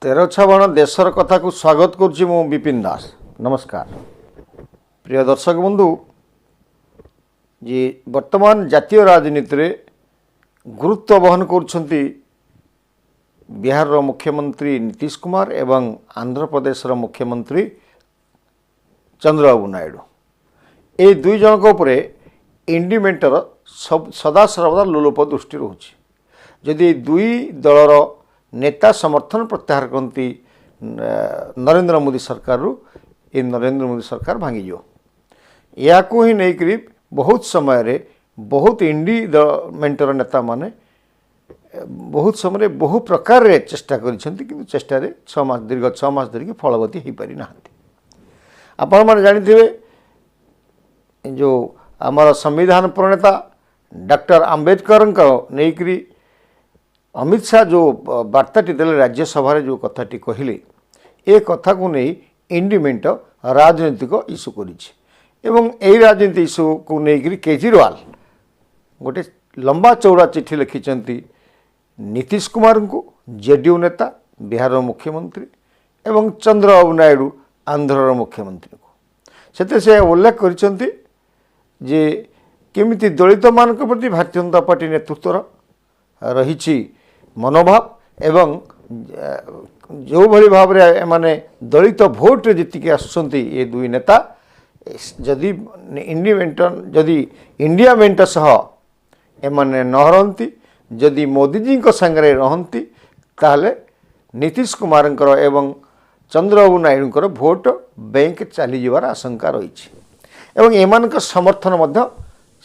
तेर छावण देशर कथा को स्वागत करुच्ची मु विपिन दास। नमस्कार प्रिय दर्शक बंधु जी, वर्तमान जातीय राजनीति रे गुरुत्व वहन करुछंती बिहार रो मुख्यमंत्री नीतीश कुमार एवं आंध्र प्रदेश रो मुख्यमंत्री चंद्रबाबू नायडू। ए दुई जनक उपरे इंडिमेंटर सदा सर्वदा लोलोप दृष्टि रोचे। जदि दुई दलर नेता समर्थन प्रत्याहार करती नरेंद्र मोदी सरकार ये नरेंद्र मोदी सरकार भांगी या ही नहीं बहुत समय रे बहुत इंडिमेंटर नेता माने बहुत समय बहु प्रकार रे चेष्टा करिसेंती चेष्टा रे 6 मास दीर्घ 6 मास धरिकी फलवती हो पारि नाहंती। आपण माने जानिथिबे जो आमर संविधान प्रणेता डॉक्टर आंबेडकर नेकरी अमित शाह जो वार्ताटी देले राज्यसभा जो कथाटी कहले ए कथा को नहीं इंडिमेंट राजनीतिक इश्यू करिछि एवं एही राजनीति इश्यू को लेकर केजरीवाल गोटे लंबा चौड़ा चिठी लिखिंट नीतीश कुमार को जेडीयू नेता बिहार मुख्यमंत्री एवं चंद्रबाबू नायडू आंध्र मुख्यमंत्री को से उल्लेख करिसेंती जे केमिति दलित मान प्रति भारतीय जनता पार्टी नेतृत्व रही मनोभाव एवं जो भली भाव रे माने दलित भोट जीतिक आसुंती ये दुई नेता जदि इंडिया मेंट सह एमाने नहरती जदि मोदी जी संगे रहती ताहले नीतीश कुमार एवं चंद्रबाबू नायडू भोट बैंक चली जावार आशंका रही एवं एमान समर्थन मध्य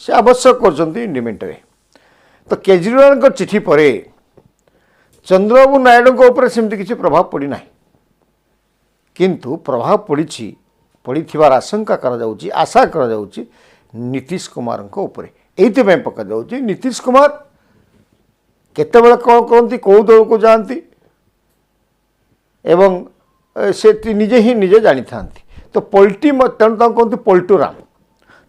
से आवश्यक कर इंडिमेंट रे। तो केजरीवाल चिठी पर चंद्रबाबू नायडू ऊपर सेमती किसी प्रभाव पड़ना किंतु प्रभाव पड़ी आशंका आशा करा नीतीश कुमार ये पका जाऊँगी नीतीश कुमार केतेबेले कौन कहती कौ दल को जाती एवं से निजे ही निजे जानी था। तो पलटी तेणु कहते पलटूराम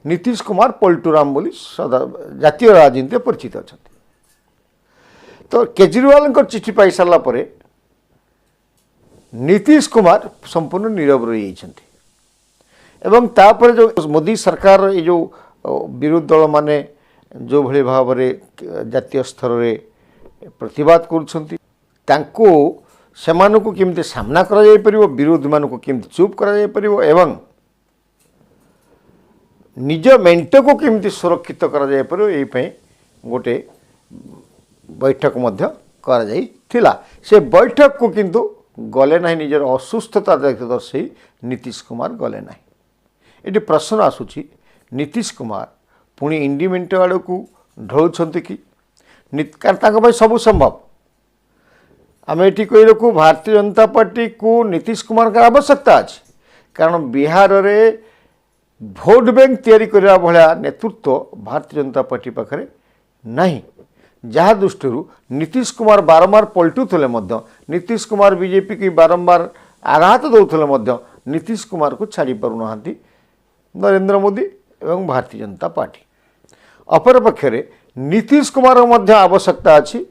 नीतीश कुमार पलटूराम बोली सदा जातीय राजनीति परिचित अच्छा। तो केजरीवाल चिठी पाई सारा पर नीतीश कुमार संपूर्ण नीरव रही एवं तापर जो मोदी सरकार ये जो विरोधी दल माने जो भली भाव जातीय स्तर रे प्रतिवाद करुछंती तांको सेमानकु केमती सामना करा जाय परिबो विरोधी मानकु केमती चुप करा जाय परिबो एवं निज मेंट को केमती सुरक्षित करा जाय परिबो एई पई गोटे बैठक मध्य करा जाई थिला। से बैठक को किंतु गले ना निजर असुस्थता दर्शई नीतीश कुमार गले ना। ये प्रश्न आसूची नीतीश कुमार पुणी इंडिमेंट आड़ को ढोलुंट कि सब संभव आम ये कही रखू भारतीय जनता पार्टी को नीतीश कुमार का आवश्यकता अच्छे कारण बिहार रे भोट बैंक तैयारी करने भाया नेतृत्व भारतीय जनता पार्टी पाखे नहीं। जहाँ दृष्टि नीतीश कुमार बारंबार पलटुले नीतीश कुमार बीजेपी की बारंबार आघात दौले नीतीश कुमार को छाड़ी पारना नरेंद्र मोदी एवं भारतीय जनता पार्टी। अपरपक्षे नीतीश कुमार आवश्यकता अच्छी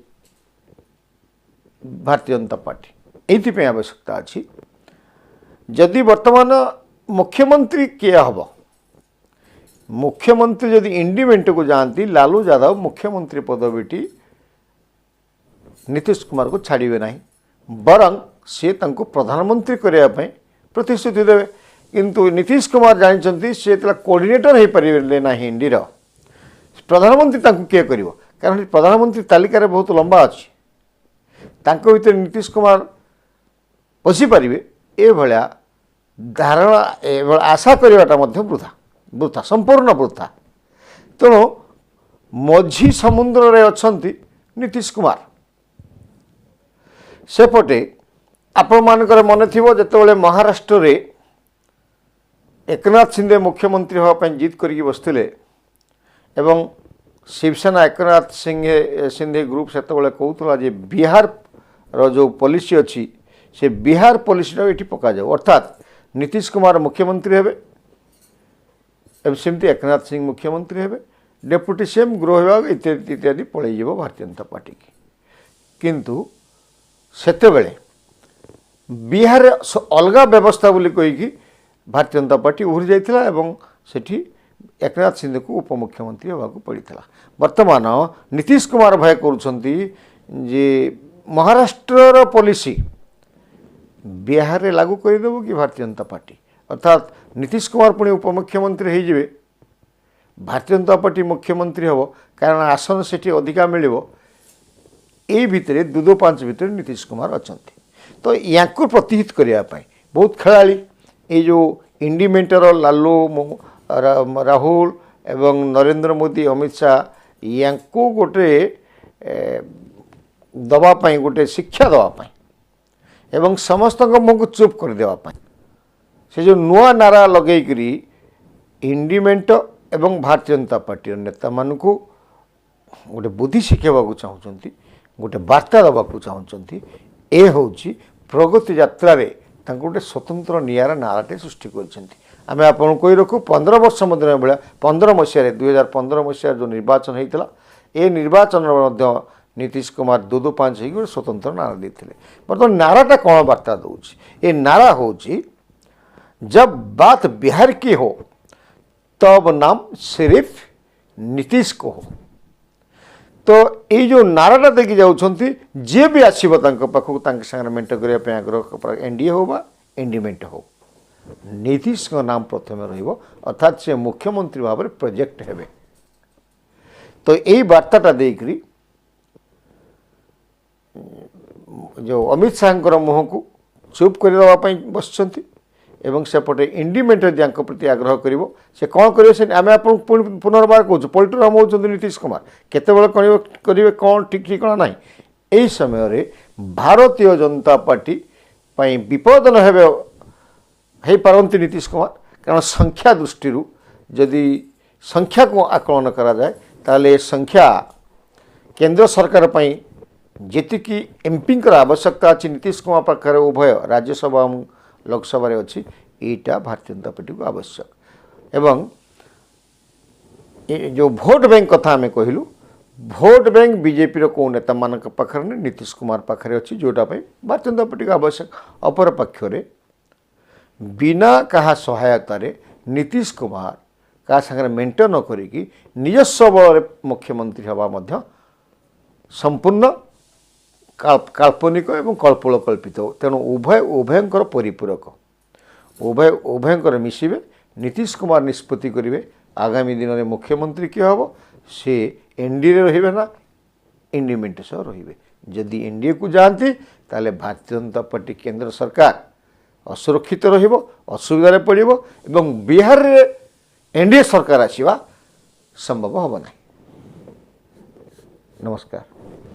भारतीय जनता पार्टी ये आवश्यकता अच्छी जदि वर्तमान मुख्यमंत्री किए हम मुख्यमंत्री जदि इंडिमेंट को जाती लालू यादव मुख्यमंत्री पदवीटी नीतीश कुमार को छाड़े ना बरं सी प्रधानमंत्री करने प्रतिश्रुति देवे किंतु नीतीश कुमार जानते सी कोऑर्डिनेटर हो पारे ना इंडी प्रधानमंत्री किए कर कारण प्रधानमंत्री तालिकार बहुत लंबा अच्छी भीतर नीतीश कुमार पशि पारे ये भाया धारणा आशा करवाटा वृथा वृथा संपूर्ण वृथा। तेणु मझी समुद्र रे अछंती नीतीश कुमार सेपटे आपण मानकर मन थिबो जेतेबेले महाराष्ट्र रे एकनाथ शिंदे मुख्यमंत्री होगा जीत करके बसते एवं शिवसेना एकनाथ शिंदे ग्रुप से कहूला जे बिहार रो जो पॉलिसी अच्छी से बिहार पॉलिसी ये पका जाओ अर्थात नीतीश कुमार मुख्यमंत्री हेबे सेमती एकनाथ सिंह मुख्यमंत्री हेबे डेप्यूटी सीएम गृह विभाग इत्यादि इत्यादि पलैज भारतीय जनता पार्टी की किंतु सेतेबेले ବିହାର ଅଲଗା ବ୍ୟବସ୍ଥା ବୋଲି କହିକି ଭାରତୀୟ ଜନତା ପାର୍ଟି ଉହୁରି ଯାଇଥିଲା ଏବଂ ସେଠି एकनाथ शिंदे को उपमुख्यमंत्री होगा पड़ा। वर्तमान नीतीश कुमार भय करुँचे जे महाराष्ट्र पॉलिसी बिहार में लागू करदेव कि भारतीय जनता पार्टी अर्थात नीतीश कुमार पुणी उपमुख्यमंत्री होइजिबे भारतीय जनता पार्टी मुख्यमंत्री हम कारण आसन से अधिका मिल भितर 2-5 भितर नीतीश कुमार अच्छा तो या प्रतिहित करने बहुत खेला ये जो इंडिमेंटर लालू राहुल एवं नरेंद्र मोदी अमित शाह या गोटे दवापाई गोटे शिक्षा दवापाई एवं समस्त मुह को चुप कर देवापाई से जो नुआ नारा लगेकरी इंडिमेंट एवं भारतीय जनता पार्टी नेता मान को गोटे बुद्धि शिखेबा चाहूँगी गोटे वार्ता देवाक चाहूँगी ए हूँ प्रगति यात्रा गोटे स्वतंत्र नियारा नाराटे सृष्टि करें आपन कही रखू 15 वर्ष मध्य भाया 15 मसीह 2015 मसीह जो निर्वाचन होता ये निर्वाचन नीतीश कुमार 2-5 हो स्वतंत्र नारा देते बर्तमान नाराटा कौन वार्ता दूँ ये नारा हूँ जब बात बिहार की हो तब नाम सिर्फ नीतीश को हो तो ये जो नाराटा देखी जाऊँगी जी भी आसो पाखक सागर मेट करने आग्रह एनडीए हो बा इंडिमेंट हो नीतीश का नाम प्रथम रर्थात से मुख्यमंत्री भाव में प्रोजेक्ट हेबे तो यही वार्ताटा देकरी जो अमित शाह मुह को चुप करदेवाई बसुँच एवं सेपटे इंडिमेंटर दिया प्रति आग्रह करिवो से कौन करेंगे से आम आप पुनर्बार कहूँ पॉलिटिराम होती नीतीश कुमार केतबेले करेंगे कौन ठीक ठिकाना ना यही समय भारतीय जनता पार्टी विपद न हो पारती नीतीश कुमार कारण संख्या दृष्टि जदि संख्या को आकलन करा जाए ताले संख्या केंद्र सरकार जी एमपी आवश्यकता अच्छी नीतीश कुमार पाखे उभय राज्यसभा लोकसभा अच्छी यहीटा भारतीय जनता पार्टी को आवश्यक एवं जो भोट बैंक कथा आम कहलु भोट बैंक बीजेपी को नेता मान पाखे नीतीश कुमार पाखे अच्छी जोटा भारतीय जनता पार्टी को आवश्यक अपर पक्षरे बिना कहा सहायतार नीतीश कुमार क्या सागर मेंटेन न करी निजस्व बल मुख्यमंत्री हवा संपूर्ण काल्पनिक एवं कल्पित तेणु उभयंकर परिपूरक उभयंकर मिसिबे नीतीश कुमार निष्पत्ति करेंगे आगामी दिन में मुख्यमंत्री किए हम से एनडीए रे ना इंडिमेंट सह रे जदि एनडीए को जाती ताले भारतीय जनता पार्टी केंद्र सरकार असुरक्षित असुविधा पड़ो एवं बिहार रे एनडीए सरकार आसवा संभव हम ना। नमस्कार।